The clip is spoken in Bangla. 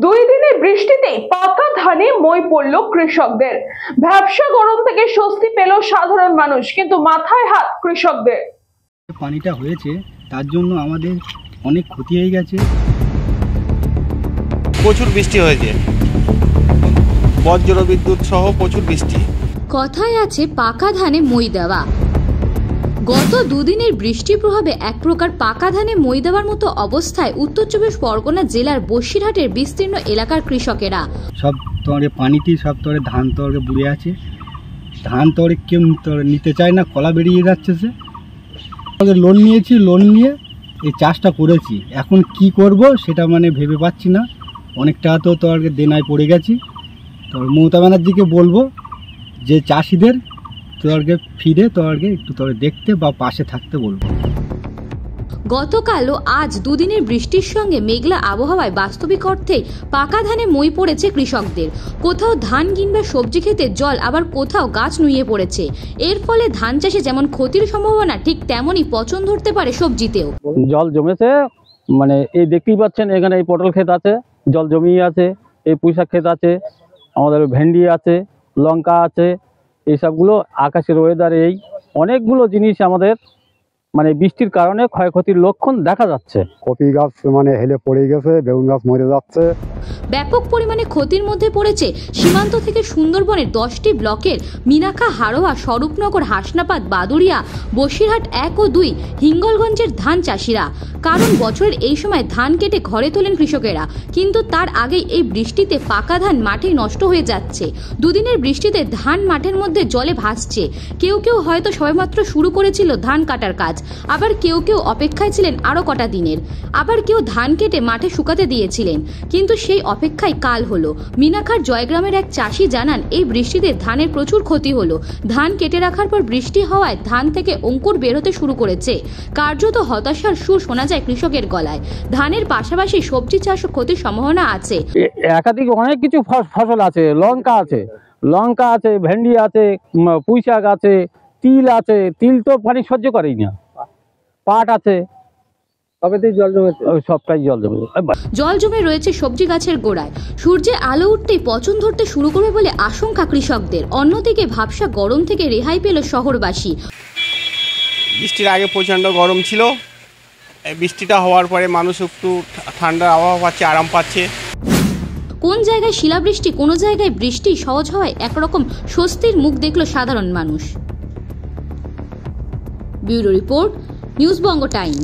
দুই দিনের বৃষ্টিতে পাকা ধানে মই পড়ল কৃষকদের। ব্যবসা গরম থেকে স্বস্তি পেল সাধারণ মানুষ, কিন্তু মাথায় হাত কৃষকদের। পানিটা হয়েছে তার জন্য আমাদের অনেক ক্ষতি হয়ে গেছে। প্রচুর বৃষ্টি হয়েছে, বজ্র বিদ্যুৎ সহ প্রচুর বৃষ্টি। কথায় আছে পাকা ধানে মই দেওয়া। গত দুদিনের বৃষ্টির প্রভাবে এক প্রকার পাকা ধানে মই দেওয়ার মতো অবস্থায় উত্তর চব্বিশ পরগনা জেলার বসিরহাটের বিস্তীর্ণ এলাকার কৃষকেরা। সব তরে পানিটি সব তরে ধান তরে বুড়ে আছে, ধান তরে কেউ নিতে চায় না, কলা বেরিয়ে যাচ্ছে। সে লোন নিয়েছি, লোন নিয়ে এই চাষটা করেছি। এখন কি করব সেটা ভেবে পাচ্ছি না। অনেক টাকা তো তোরকে দেনায় পড়ে গেছি। তোর মমতা ব্যানার্জিকে বলবো যে চাষিদের তোরকে ফিরে তোরকে একটু তোর দেখতে বা পাশে থাকতে বলবো। গতকাল ও আজ দুদিনের বৃষ্টির সঙ্গে মেঘলা আবহাওয়ায় বাস্তবিক অর্থে পাকা ধানে মই পড়েছে কৃষকদের। কোথাও ধান কিংবা সবজি খেতে জল, আবার কোথাও গাছ নুয়ে পড়েছে। এর ফলে ধান চাষে যেমন ক্ষতির সম্ভাবনা, ঠিক তেমনই পচন ধরতে পারে সবজিতেও। জল জমেছে, এই দেখতেই পাচ্ছেন এখানে এই পটল ক্ষেত আছে, জল জমিয়ে আছে, এই পুঁইশাক ক্ষেত আছে, আমাদের ভেন্ডি আছে, লঙ্কা আছে। এইসবগুলো আকাশের ওয়েদারে এই অনেকগুলো জিনিস আমাদের বৃষ্টির কারণে ক্ষয়ক্ষতির লক্ষণ দেখা যাচ্ছে। কপি গাছ হেলে পড়ে গেছে, বেগুন গাছ মরে যাচ্ছে। ব্যাপক পরিমাণে ক্ষতির মধ্যে পড়েছে সীমান্ত থেকে সুন্দরবনের 10টি ব্লকের মিনাখা, হাড়োয়া, স্বরূপনগর, হাসনাবাদ, বাদুড়িয়া, বসিরহাট 1 ও 2 হিঙ্গলগঞ্জের ধান চাষিরা। কারণ বছরের এই সময় ধান কেটে ঘরে তোলেন কৃষকেরা, কিন্তু তার আগেই এই বৃষ্টিতে পাকা ধান মাঠে নষ্ট হয়ে যাচ্ছে। দুদিনের বৃষ্টিতে ধান মাঠের মধ্যে জলে ভাসছে। কেউ কেউ হয়তো সবেমাত্র শুরু করেছিল ধান কাটার কাজ, আবার কেউ কেউ অপেক্ষায় ছিলেন আরো কটা দিনের, আবার কেউ ধান কেটে মাঠে শুকাতে দিয়েছিলেন। কিন্তু সেই অপেক্ষায় কাল হলো। মিনাখার জয়গ্রামের এক চাষি জানান, এই বৃষ্টিতে ধানের প্রচুর ক্ষতি হলো। ধান কেটে রাখার পর বৃষ্টি হওয়ায় ধান থেকে অঙ্কুর বের হতে শুরু করেছে। কার্যত হতাশার সুর শোনা যায় কৃষকের গলায়। ধানের পাশাপাশি সবজি চাষ ও ক্ষতির সম্ভাবনা আছে। একাধিক অনেক কিছু ফসল আছে, লঙ্কা আছে, ভেন্ডি আছে, পুঁইশাক আছে, তিল আছে। তিল তো পানি সহ্য করেই না। পাট আছে, সবটাই জল জমে রয়েছে সবজি গাছের গোড়ায়। সূর্যের আলো উঠতেই পচন ধরতে শুরু করবে বলে আশঙ্কা কৃষকদের। অন্যদিকে ভাবসা গরম থেকে রেহাই পেল শহরবাসী। বৃষ্টির আগে প্রচণ্ড গরম ছিল, বৃষ্টিটা হওয়ার পরে মানুষ একটু ঠান্ডার আবহাওয়া পাচ্ছে, আরাম পাচ্ছে। কোন জায়গায় শিলাবৃষ্টি, কোন জায়গায় বৃষ্টি সহজ হওয়ায় একরকম স্বস্তির মুখ দেখল সাধারণ মানুষ। ব্যুরো রিপোর্ট, নিউজ বঙ্গ টাইম।